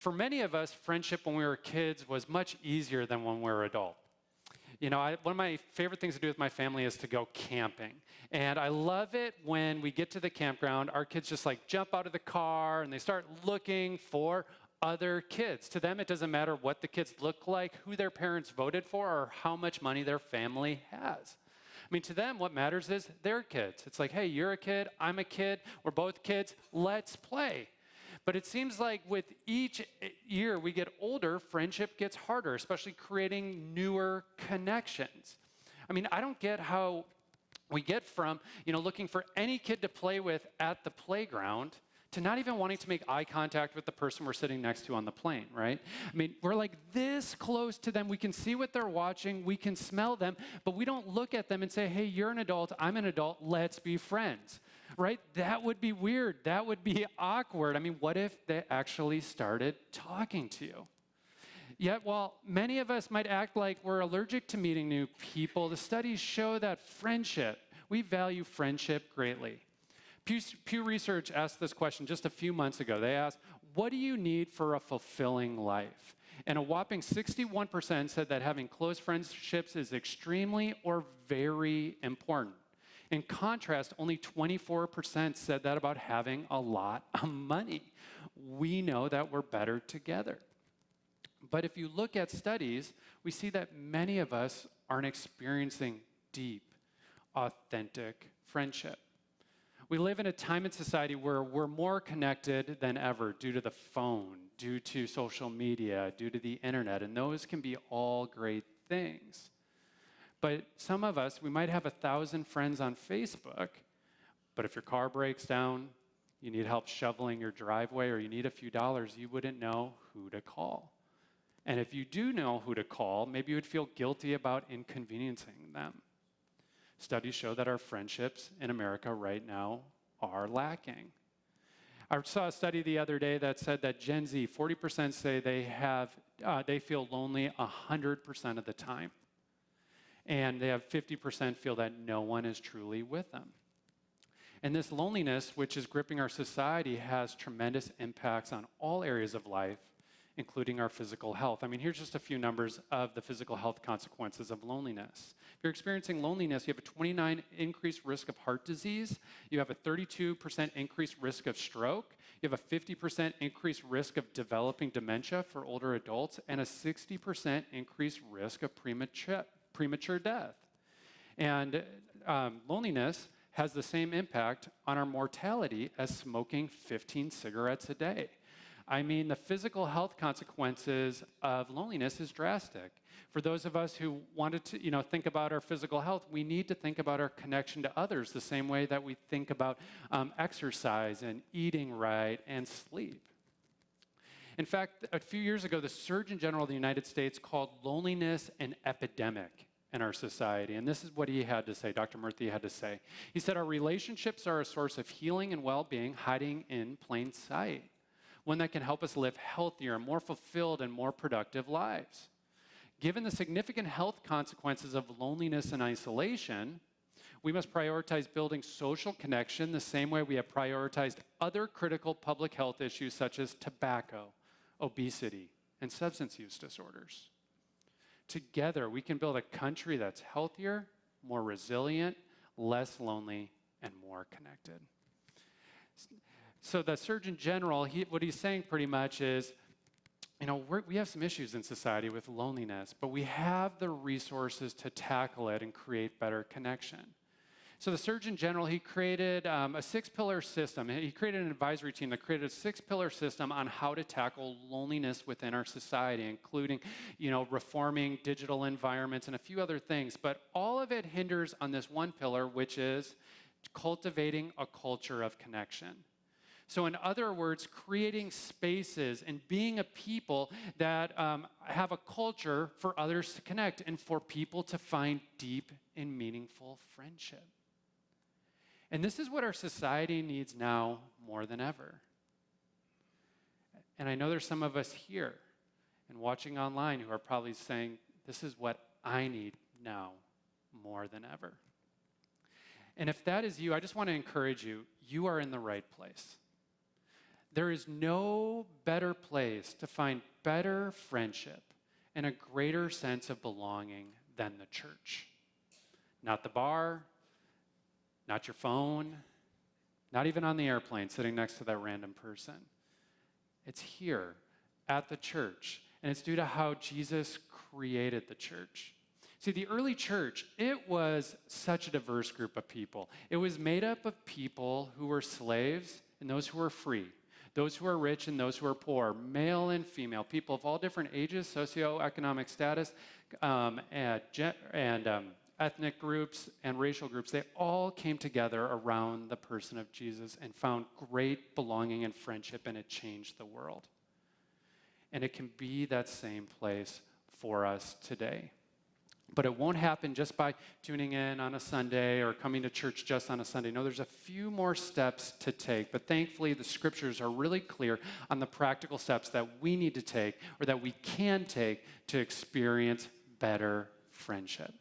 For many of us, friendship when we were kids was much easier than when we were adult. One of my favorite things to do with my family is to go camping. And I love it when we get to the campground, our kids just like jump out of the car and they start looking for other kids. To them, it doesn't matter what the kids look like, who their parents voted for, or how much money their family has. I mean, to them, what matters is their kids. It's like, hey, you're a kid, I'm a kid, we're both kids, let's play. But it seems like with each year we get older, friendship gets harder, especially creating newer connections. I mean, I don't get how we get from, looking for any kid to play with at the playground to not even wanting to make eye contact with the person we're sitting next to on the plane, right? I mean, we're like this close to them. We can see what they're watching. We can smell them, but we don't look at them and say, hey, you're an adult, I'm an adult, let's be friends, right? That would be weird. That would be awkward. I mean, what if they actually started talking to you? Yet, while many of us might act like we're allergic to meeting new people, the studies show that we value friendship greatly. Pew Research asked this question just a few months ago. They asked, what do you need for a fulfilling life? And a whopping 61% said that having close friendships is extremely or very important. In contrast, only 24% said that about having a lot of money. We know that we're better together. But if you look at studies, we see that many of us aren't experiencing deep, authentic friendship. We live in a time in society where we're more connected than ever due to the phone, due to social media, due to the internet, and those can be all great things. But some of us, we might have 1,000 friends on Facebook, but if your car breaks down, you need help shoveling your driveway, or you need a few dollars, you wouldn't know who to call. And if you do know who to call, maybe you would feel guilty about inconveniencing them. Studies show that our friendships in America right now are lacking. I saw a study the other day that said that Gen Z, 40% say they feel lonely 100% of the time. And they have 50% feel that no one is truly with them. And this loneliness, which is gripping our society, has tremendous impacts on all areas of life, including our physical health. I mean, here's just a few numbers of the physical health consequences of loneliness. If you're experiencing loneliness, you have a 29% increased risk of heart disease, you have a 32% increased risk of stroke, you have a 50% increased risk of developing dementia for older adults, and a 60% increased risk of premature death. And loneliness has the same impact on our mortality as smoking 15 cigarettes a day. I mean, the physical health consequences of loneliness is drastic. For those of us who wanted to, think about our physical health, we need to think about our connection to others the same way that we think about exercise and eating right and sleep. In fact, a few years ago, the Surgeon General of the United States called loneliness an epidemic in our society. And this is what he had to say, Dr. Murthy had to say. He said, our relationships are a source of healing and well-being hiding in plain sight. One that can help us live healthier, more fulfilled, and more productive lives. Given the significant health consequences of loneliness and isolation, we must prioritize building social connection the same way we have prioritized other critical public health issues such as tobacco, obesity, and substance use disorders. Together, we can build a country that's healthier, more resilient, less lonely, and more connected. So the Surgeon General, what he's saying pretty much is, we have some issues in society with loneliness, but we have the resources to tackle it and create better connection. So the Surgeon General, he created a 6-pillar system. He created an advisory team that created a 6-pillar system on how to tackle loneliness within our society, including, reforming digital environments and a few other things. But all of it hinders on this one pillar, which is cultivating a culture of connection. So in other words, creating spaces and being a people that have a culture for others to connect and for people to find deep and meaningful friendship. And this is what our society needs now more than ever. And I know there's some of us here and watching online who are probably saying, this is what I need now more than ever. And if that is you, I just want to encourage you, you are in the right place. There is no better place to find better friendship and a greater sense of belonging than the church. Not the bar, not your phone, not even on the airplane sitting next to that random person. It's here at the church, and it's due to how Jesus created the church. See, the early church, it was such a diverse group of people. It was made up of people who were slaves and those who were free, those who are rich and those who are poor, male and female, people of all different ages, socioeconomic status, and ethnic groups and racial groups. They all came together around the person of Jesus and found great belonging and friendship, and it changed the world. And it can be that same place for us today. But it won't happen just by tuning in on a Sunday or coming to church just on a Sunday. No, there's a few more steps to take. But thankfully, the scriptures are really clear on the practical steps that we need to take or that we can take to experience better friendship.